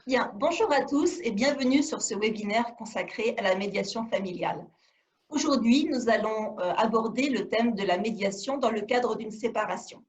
Bien, bonjour à tous et bienvenue sur ce webinaire consacré à la médiation familiale. Aujourd'hui, nous allons aborder le thème de la médiation dans le cadre d'une séparation.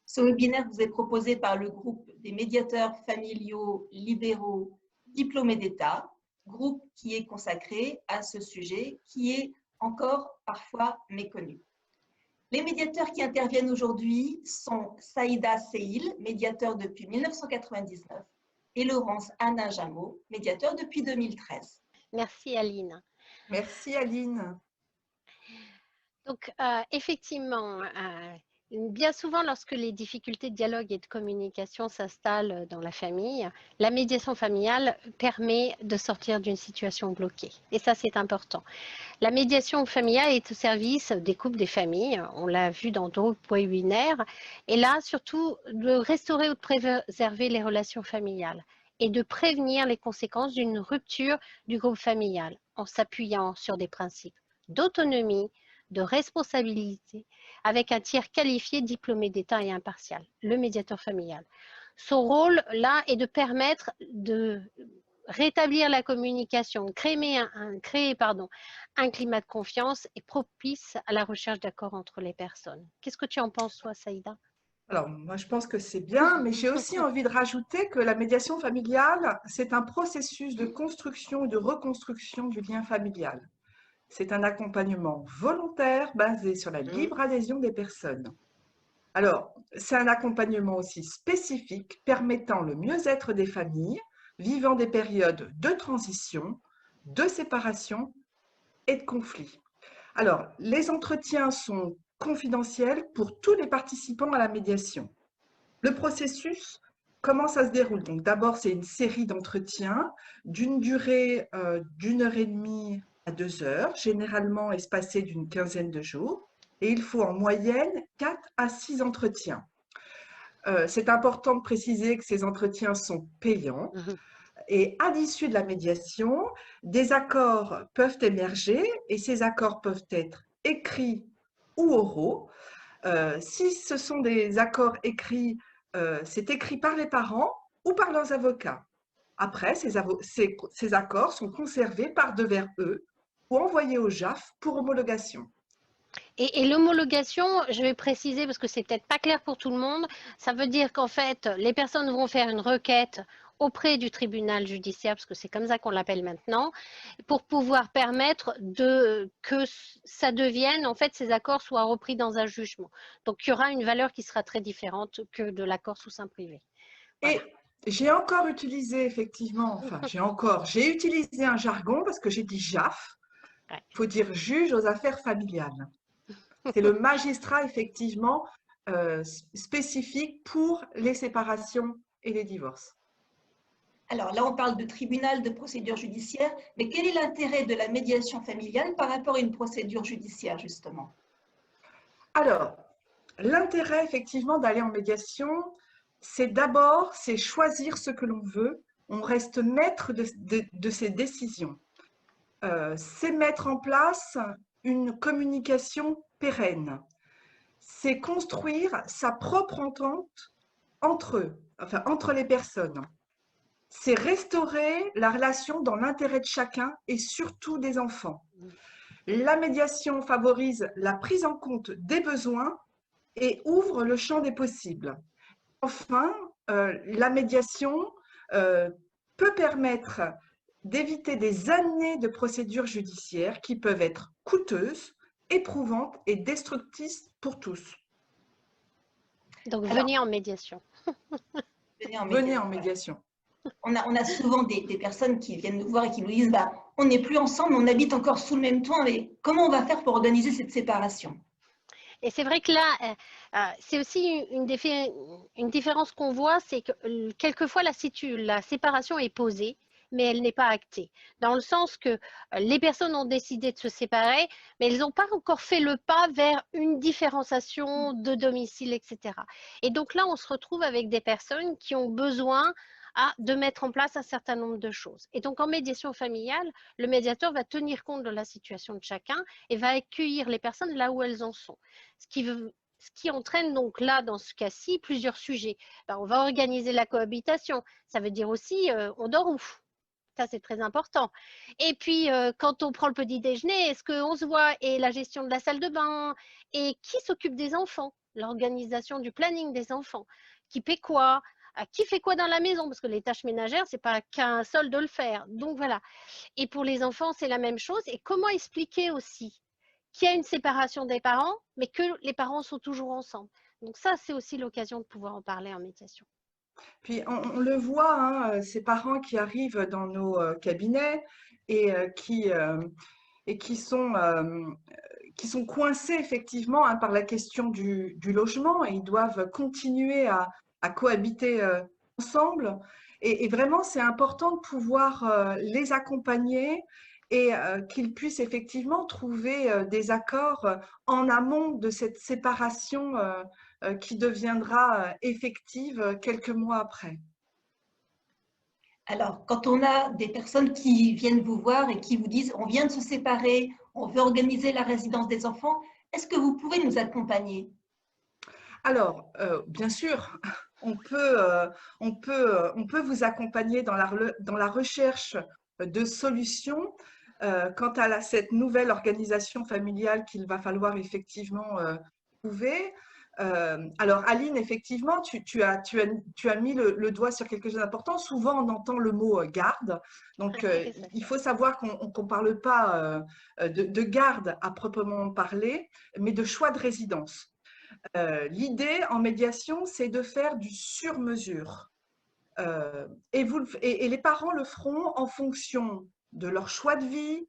Ce webinaire vous est proposé par le groupe des médiateurs familiaux libéraux diplômés d'État, groupe qui est consacré à ce sujet qui est encore parfois méconnu. Les médiateurs qui interviennent aujourd'hui sont Saïda Seil, médiateur depuis 1999, et Laurence Hanin-Jameau, médiateur depuis 2013. Merci Aline. Merci Aline. Donc effectivement, bien souvent lorsque les difficultés de dialogue et de communication s'installent dans la famille, la médiation familiale permet de sortir d'une situation bloquée. Et ça, c'est important. La médiation familiale est au service des couples, des familles. On l'a vu dans d'autres webinaires. Et là, surtout, de restaurer ou de préserver les relations familiales et de prévenir les conséquences d'une rupture du groupe familial en s'appuyant sur des principes d'autonomie, de responsabilité, avec un tiers qualifié, diplômé d'État et impartial, le médiateur familial. Son rôle, là, est de permettre de rétablir la communication, créer un climat de confiance et propice à la recherche d'accords entre les personnes. Qu'est-ce que tu en penses, toi, Saïda? Alors, moi, je pense que c'est bien, mais j'ai aussi envie de rajouter que la médiation familiale, c'est un processus de construction et de reconstruction du lien familial. C'est un accompagnement volontaire basé sur la libre adhésion des personnes. Alors, c'est un accompagnement aussi spécifique permettant le mieux-être des familles vivant des périodes de transition, de séparation et de conflit. Alors, les entretiens sont confidentiels pour tous les participants à la médiation. Le processus, comment ça se déroule? Donc, d'abord, c'est une série d'entretiens d'une durée d'1 heure et demie à 2 heures, généralement espacée d'une quinzaine de jours. Et il faut en moyenne 4 à 6 entretiens. C'est important de préciser que ces entretiens sont payants. Et à l'issue de la médiation, des accords peuvent émerger et ces accords peuvent être écrits ou oraux. Si ce sont des accords écrits, c'est écrit par les parents ou par leurs avocats. Après, ces accords sont conservés par devers eux ou envoyés au JAF pour homologation. Et l'homologation, je vais préciser parce que c'est peut-être pas clair pour tout le monde, ça veut dire qu'en fait, les personnes vont faire une requête auprès du tribunal judiciaire, parce que c'est comme ça qu'on l'appelle maintenant, pour pouvoir permettre que ça devienne, en fait, ces accords soient repris dans un jugement. Donc, il y aura une valeur qui sera très différente que de l'accord sous seing privé. Voilà. Et j'ai encore utilisé, effectivement, j'ai utilisé un jargon parce que j'ai dit JAF. Ouais. Il faut dire juge aux affaires familiales. C'est le magistrat, effectivement, spécifique pour les séparations et les divorces. Alors là, on parle de tribunal, de procédure judiciaire, mais quel est l'intérêt de la médiation familiale par rapport à une procédure judiciaire, justement? Alors, l'intérêt, effectivement, d'aller en médiation, c'est choisir ce que l'on veut. On reste maître de ses décisions. C'est mettre en place une communication pérenne. C'est construire sa propre entente entre les personnes. C'est restaurer la relation dans l'intérêt de chacun et surtout des enfants. La médiation favorise la prise en compte des besoins et ouvre le champ des possibles. Enfin, la médiation peut permettre d'éviter des années de procédures judiciaires qui peuvent être coûteuses, éprouvantes et destructrices pour tous. Donc, venez en médiation. Venez en médiation. On a souvent des personnes qui viennent nous voir et qui nous disent on n'est plus ensemble, on habite encore sous le même toit, mais comment on va faire pour organiser cette séparation? Et c'est vrai que là, c'est aussi une différence qu'on voit, c'est que quelquefois la séparation est posée, mais elle n'est pas actée. Dans le sens que les personnes ont décidé de se séparer, mais elles n'ont pas encore fait le pas vers une différenciation de domicile, etc. Et donc là, on se retrouve avec des personnes qui ont besoin de mettre en place un certain nombre de choses. Et donc, en médiation familiale, le médiateur va tenir compte de la situation de chacun et va accueillir les personnes là où elles en sont. Ce qui entraîne donc là, dans ce cas-ci, plusieurs sujets. On va organiser la cohabitation. Ça veut dire aussi, on dort où? Ça, c'est très important. Et puis, quand on prend le petit déjeuner, est-ce qu'on se voit? Et la gestion de la salle de bain? Et qui s'occupe des enfants? L'organisation du planning des enfants. Qui paie quoi? Qui fait quoi dans la maison? Parce que les tâches ménagères, ce n'est pas qu'un seul de le faire. Donc, voilà. Et pour les enfants, c'est la même chose. Et comment expliquer aussi qu'il y a une séparation des parents, mais que les parents sont toujours ensemble? Donc, ça, c'est aussi l'occasion de pouvoir en parler en médiation. Puis on le voit, hein, ces parents qui arrivent dans nos cabinets et, qui sont coincés effectivement, hein, par la question du logement, et ils doivent continuer à cohabiter ensemble. Et vraiment, c'est important de pouvoir les accompagner et qu'ils puissent effectivement trouver des accords en amont de cette séparation qui deviendra effective quelques mois après. Alors, quand on a des personnes qui viennent vous voir et qui vous disent on vient de se séparer, on veut organiser la résidence des enfants, est-ce que vous pouvez nous accompagner? Alors, bien sûr, on peut vous accompagner dans la recherche de solutions quant à cette nouvelle organisation familiale qu'il va falloir effectivement trouver. Alors, Aline, effectivement, tu as mis le doigt sur quelque chose d'important. Souvent, on entend le mot garde. Donc, il faut savoir qu'on ne parle pas de garde à proprement parler, mais de choix de résidence. L'idée en médiation, c'est de faire du sur-mesure. Et les parents le feront en fonction de leur choix de vie,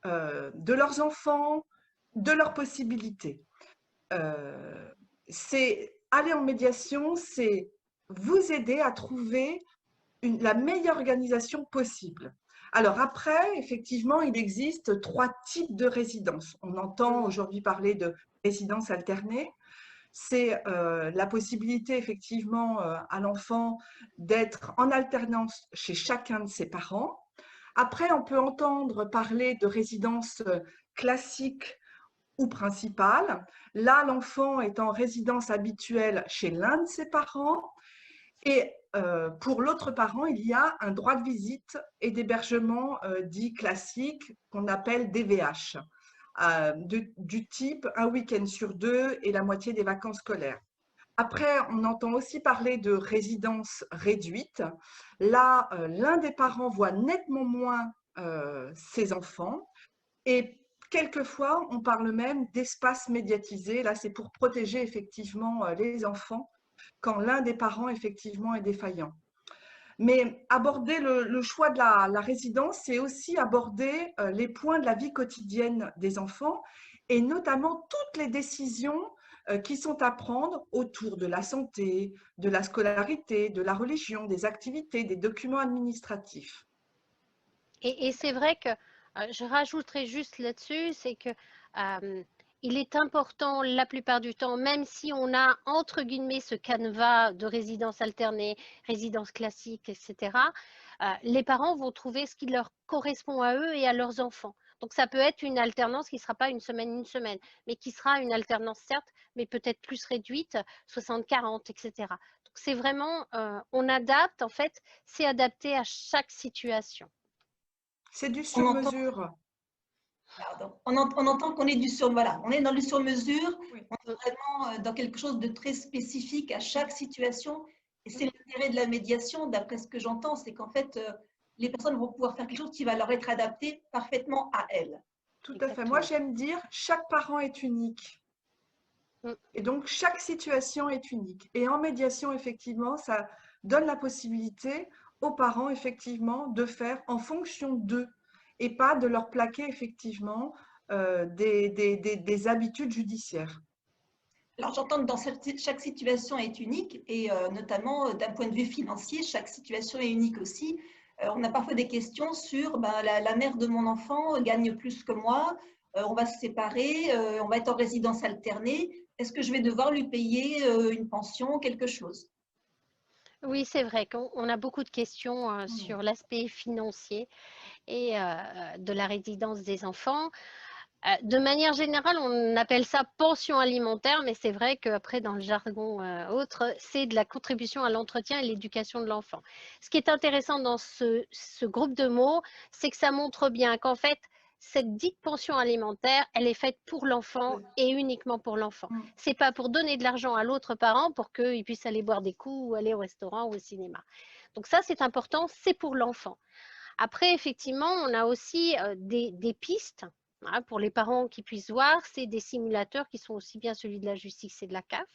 de leurs enfants, de leurs possibilités. Aller en médiation, c'est vous aider à trouver la meilleure organisation possible. Alors après, effectivement, il existe 3 types de résidences. On entend aujourd'hui parler de résidence alternée. C'est la possibilité effectivement à l'enfant d'être en alternance chez chacun de ses parents. Après, on peut entendre parler de résidence classique ou principale. Là, l'enfant est en résidence habituelle chez l'un de ses parents. Et pour l'autre parent, il y a un droit de visite et d'hébergement dit classique qu'on appelle DVH. Du type un week-end sur 2 et la moitié des vacances scolaires. Après, on entend aussi parler de résidence réduite. Là, l'un des parents voit nettement moins ses enfants et quelquefois, on parle même d'espace médiatisé. Là, c'est pour protéger effectivement les enfants quand l'un des parents effectivement est défaillant. Mais aborder le choix de la résidence, c'est aussi aborder les points de la vie quotidienne des enfants et notamment toutes les décisions qui sont à prendre autour de la santé, de la scolarité, de la religion, des activités, des documents administratifs. Et c'est vrai que je rajouterai juste là-dessus, c'est que il est important la plupart du temps, même si on a entre guillemets ce canevas de résidence alternée, résidence classique, etc., les parents vont trouver ce qui leur correspond à eux et à leurs enfants. Donc ça peut être une alternance qui ne sera pas une semaine, mais qui sera une alternance certes, mais peut-être plus réduite, 60-40, etc. Donc c'est vraiment, on adapte, en fait, c'est adapté à chaque situation. C'est du sur-mesure. On entend qu'on est voilà, on est dans le sur-mesure, Oui. on est vraiment dans quelque chose de très spécifique à chaque situation. Et c'est l'intérêt de la médiation, d'après ce que j'entends, c'est qu'en fait, les personnes vont pouvoir faire quelque chose qui va leur être adapté parfaitement à elles. Tout à fait. Moi, j'aime dire, chaque parent est unique. Et donc, chaque situation est unique. Et en médiation, effectivement, ça donne la possibilité aux parents, effectivement, de faire en fonction d'eux et pas de leur plaquer, effectivement, des habitudes judiciaires. Alors, j'entends que dans chaque situation est unique et notamment d'un point de vue financier, chaque situation est unique aussi. On a parfois des questions sur la mère de mon enfant gagne plus que moi, on va se séparer, on va être en résidence alternée. Est-ce que je vais devoir lui payer une pension, quelque chose? Oui, c'est vrai qu'on a beaucoup de questions sur l'aspect financier et de la résidence des enfants. De manière générale, on appelle ça pension alimentaire, mais c'est vrai qu'après, dans le jargon autre, c'est de la contribution à l'entretien et l'éducation de l'enfant. Ce qui est intéressant dans ce groupe de mots, c'est que ça montre bien qu'en fait, cette dite pension alimentaire, elle est faite pour l'enfant Oui. et uniquement pour l'enfant. Mm. C'est pas pour donner de l'argent à l'autre parent pour qu'il puisse aller boire des coups ou aller au restaurant ou au cinéma. Donc ça, c'est important, c'est pour l'enfant. Après, effectivement, on a aussi des pistes, hein, pour les parents qui puissent voir. C'est des simulateurs qui sont aussi bien celui de la justice et de la CAF,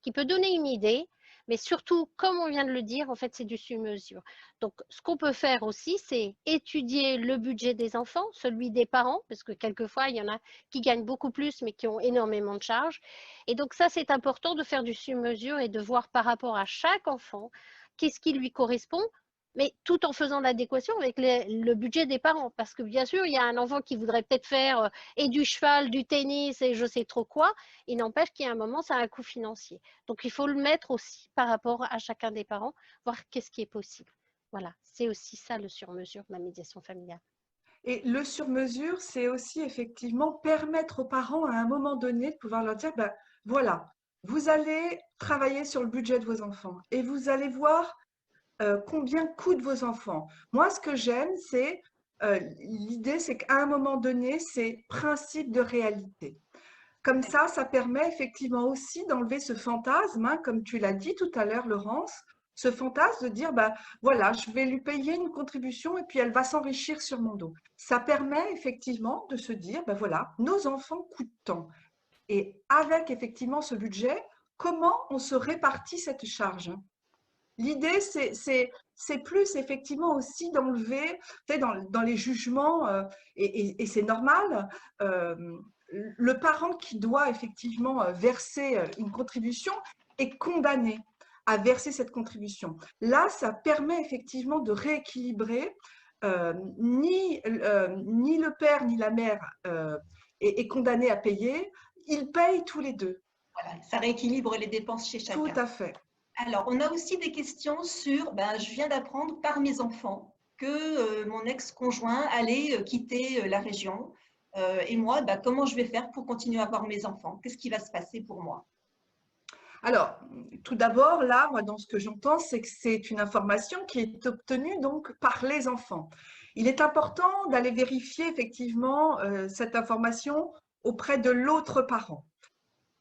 qui peut donner une idée, mais surtout, comme on vient de le dire, en fait, c'est du sur-mesure. Donc, ce qu'on peut faire aussi, c'est étudier le budget des enfants, celui des parents, parce que quelquefois, il y en a qui gagnent beaucoup plus, mais qui ont énormément de charges. Et donc, ça, c'est important de faire du sur-mesure et de voir par rapport à chaque enfant, qu'est-ce qui lui correspond, mais tout en faisant l'adéquation avec le budget des parents. Parce que bien sûr, il y a un enfant qui voudrait peut-être faire et du cheval, du tennis et je sais trop quoi. Il n'empêche qu'il y a un moment, ça a un coût financier. Donc, il faut le mettre aussi par rapport à chacun des parents, voir qu'est-ce qui est possible. Voilà, c'est aussi ça le sur-mesure de la médiation familiale. Et le sur-mesure, c'est aussi effectivement permettre aux parents à un moment donné de pouvoir leur dire, ben, voilà, vous allez travailler sur le budget de vos enfants et vous allez voir combien coûtent vos enfants. Moi, ce que j'aime, c'est l'idée, c'est qu'à un moment donné, c'est principe de réalité. Comme ça permet effectivement aussi d'enlever ce fantasme, hein, comme tu l'as dit tout à l'heure, Laurence, ce fantasme de dire, bah, voilà, je vais lui payer une contribution et puis elle va s'enrichir sur mon dos. Ça permet effectivement de se dire, bah, voilà, nos enfants coûtent tant. Et avec effectivement ce budget, comment on se répartit cette charge? L'idée, c'est plus effectivement aussi d'enlever, tu sais, dans les jugements, et c'est normal, euh, le parent qui doit effectivement verser une contribution est condamné à verser cette contribution. Là, ça permet effectivement de rééquilibrer. Ni le père ni la mère est condamné à payer. Ils payent tous les deux. Voilà, ça rééquilibre les dépenses chez Tout chacun. à fait. Alors, on a aussi des questions sur, ben, je viens d'apprendre par mes enfants que mon ex-conjoint allait quitter la région. Et moi, ben, comment je vais faire pour continuer à voir mes enfants? Qu'est-ce qui va se passer pour moi? Alors, tout d'abord, là, moi, dans ce que j'entends, c'est que c'est une information qui est obtenue donc par les enfants. Il est important d'aller vérifier effectivement cette information auprès de l'autre parent.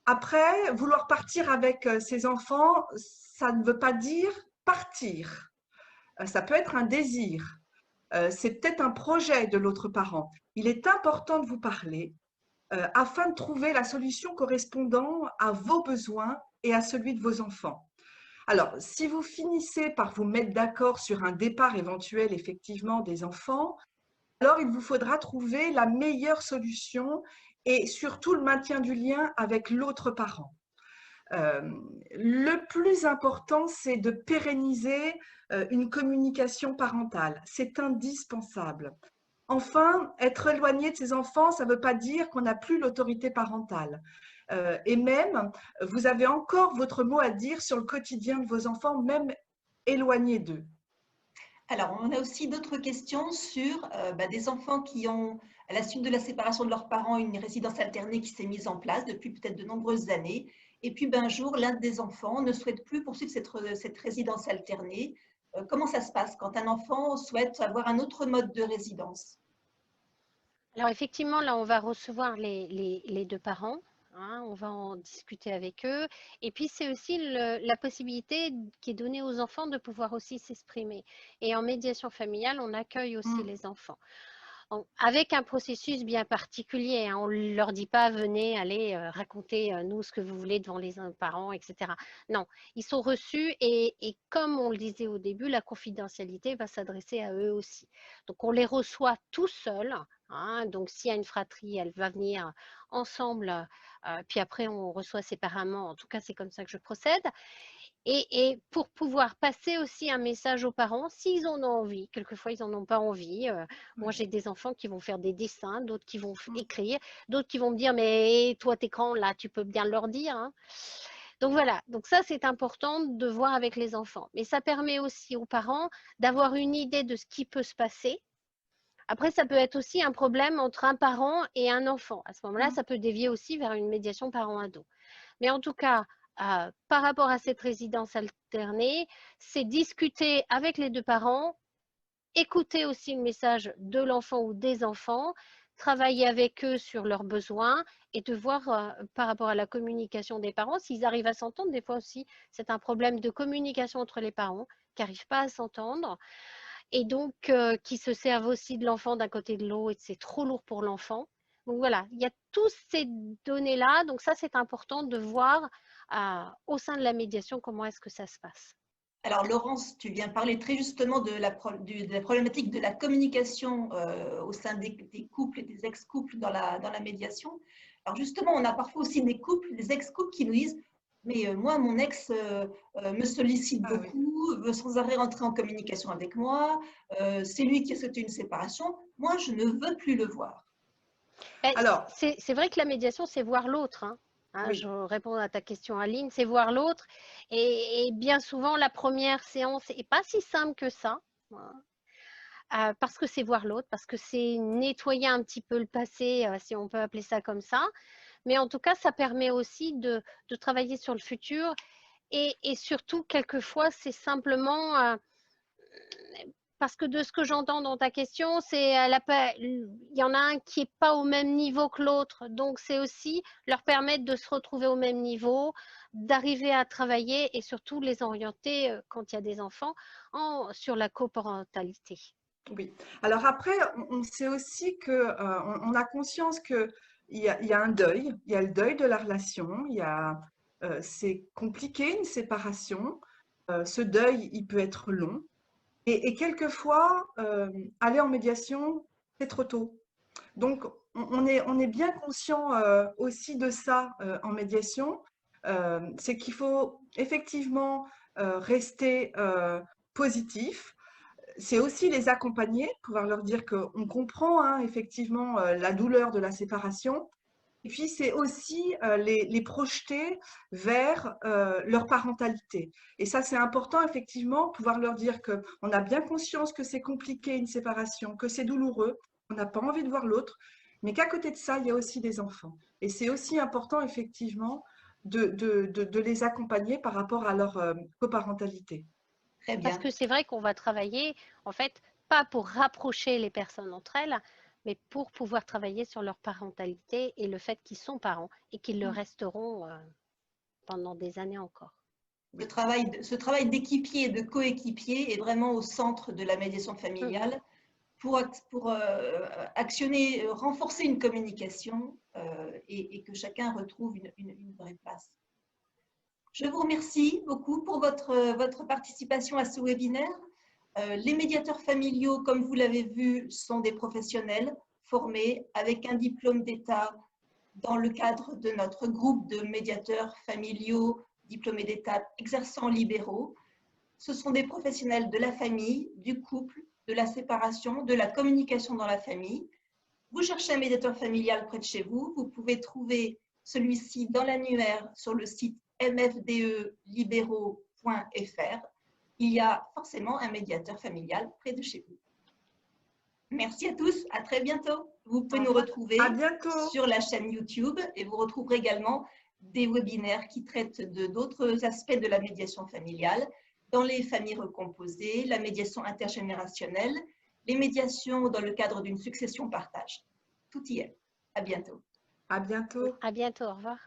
Après, vouloir partir avec ses enfants, ça ne veut pas dire partir. Ça peut être un désir. C'est peut-être un projet de l'autre parent. Il est important de vous parler afin de trouver la solution correspondant à vos besoins et à celui de vos enfants. Alors, si vous finissez par vous mettre d'accord sur un départ éventuel effectivement des enfants, alors il vous faudra trouver la meilleure solution et surtout le maintien du lien avec l'autre parent. Le plus important, c'est de pérenniser une communication parentale. C'est indispensable. Enfin, être éloigné de ses enfants, ça ne veut pas dire qu'on n'a plus l'autorité parentale. Et même, vous avez encore votre mot à dire sur le quotidien de vos enfants, même éloignés d'eux. Alors, on a aussi d'autres questions sur ben, des enfants qui ont, à la suite de la séparation de leurs parents, une résidence alternée qui s'est mise en place depuis peut-être de nombreuses années. Et puis, ben, un jour, l'un des enfants ne souhaite plus poursuivre cette résidence alternée. Comment ça se passe quand un enfant souhaite avoir un autre mode de résidence? Alors effectivement, là, on va recevoir les deux parents, hein, on va en discuter avec eux. Et puis, c'est aussi la possibilité qui est donnée aux enfants de pouvoir aussi s'exprimer. Et en médiation familiale, on accueille aussi Mm. les enfants. Avec un processus bien particulier, hein, on ne leur dit pas venez, allez, racontez nous ce que vous voulez devant les parents, etc. Non, ils sont reçus et comme on le disait au début, la confidentialité va s'adresser à eux aussi. Donc on les reçoit tout seuls. Hein, donc s'il y a une fratrie, elle va venir ensemble, puis après on reçoit séparément. En tout cas, c'est comme ça que je procède. Et pour pouvoir passer aussi un message aux parents, s'ils en ont envie, quelquefois ils n'en ont pas envie. Moi, Oui. j'ai des enfants qui vont faire des dessins, d'autres qui vont Mm. écrire, d'autres qui vont me dire, mais toi, t'es grand, là, tu peux bien leur dire. Hein. Donc voilà, donc ça c'est important de voir avec les enfants. Mais ça permet aussi aux parents d'avoir une idée de ce qui peut se passer. Après, ça peut être aussi un problème entre un parent et un enfant. À ce moment-là, ça peut dévier aussi vers une médiation parent-ado. Mais en tout cas, par rapport à cette résidence alternée, c'est discuter avec les deux parents, écouter aussi le message de l'enfant ou des enfants, travailler avec eux sur leurs besoins et de voir par rapport à la communication des parents, s'ils arrivent à s'entendre. Des fois aussi, c'est un problème de communication entre les parents qui n'arrivent pas à s'entendre et donc qui se servent aussi de l'enfant d'un côté de l'autre et c'est trop lourd pour l'enfant. Donc voilà, il y a toutes ces données-là. Donc ça, c'est important de voir au sein de la médiation comment est-ce que ça se passe. Alors Laurence, tu viens parler très justement de la problématique de la communication au sein des couples et des ex-couples dans la médiation. Alors justement, on a parfois aussi des couples, des ex-couples qui nous disent « mais moi, mon ex me sollicite beaucoup, veut sans arrêt rentrer en communication avec moi, c'est lui qui a souhaité une séparation, moi je ne veux plus le voir ». Alors, c'est vrai que la médiation, c'est voir l'autre. Oui. Je réponds à ta question, Aline, c'est voir l'autre. Et bien souvent, la première séance n'est pas si simple que ça. Parce que c'est voir l'autre, parce que c'est nettoyer un petit peu le passé, si on peut appeler ça comme ça. Mais en tout cas, ça permet aussi de travailler sur le futur. Et surtout, quelquefois, c'est simplement... parce que de ce que j'entends dans ta question, il y en a un qui n'est pas au même niveau que l'autre. Donc, c'est aussi leur permettre de se retrouver au même niveau, d'arriver à travailler et surtout les orienter, quand il y a des enfants, sur la coparentalité. Oui. Alors après, on sait aussi qu'on a conscience qu'il y a un deuil, il y a le deuil de la relation, c'est compliqué une séparation. Ce deuil, il peut être long. Et quelquefois, aller en médiation, c'est trop tôt. Donc, on est bien conscient aussi de ça en médiation. C'est qu'il faut effectivement rester positif. C'est aussi les accompagner, pouvoir leur dire qu'on comprend effectivement la douleur de la séparation. Et puis, c'est aussi les projeter vers leur parentalité. Et ça, c'est important, effectivement, pouvoir leur dire qu'on a bien conscience que c'est compliqué une séparation, que c'est douloureux, on n'a pas envie de voir l'autre, mais qu'à côté de ça, il y a aussi des enfants. Et c'est aussi important, effectivement, de les accompagner par rapport à leur coparentalité. Très bien. Parce que c'est vrai qu'on va travailler, en fait, pas pour rapprocher les personnes entre elles, mais pour pouvoir travailler sur leur parentalité et le fait qu'ils sont parents et qu'ils le resteront pendant des années encore. Ce travail d'équipier et de coéquipier est vraiment au centre de la médiation familiale pour actionner, renforcer une communication et que chacun retrouve une vraie place. Je vous remercie beaucoup pour votre participation à ce webinaire. Les médiateurs familiaux, comme vous l'avez vu, sont des professionnels formés avec un diplôme d'État dans le cadre de notre groupe de médiateurs familiaux diplômés d'État exerçant libéraux. Ce sont des professionnels de la famille, du couple, de la séparation, de la communication dans la famille. Vous cherchez un médiateur familial près de chez vous, vous pouvez trouver celui-ci dans l'annuaire sur le site mfdelibéraux.fr. Il y a forcément un médiateur familial près de chez vous. Merci à tous, à très bientôt. Vous pouvez nous retrouver sur la chaîne YouTube et vous retrouverez également des webinaires qui traitent d'autres aspects de la médiation familiale, dans les familles recomposées, la médiation intergénérationnelle, les médiations dans le cadre d'une succession partage. Tout y est. À bientôt. À bientôt. À bientôt, au revoir.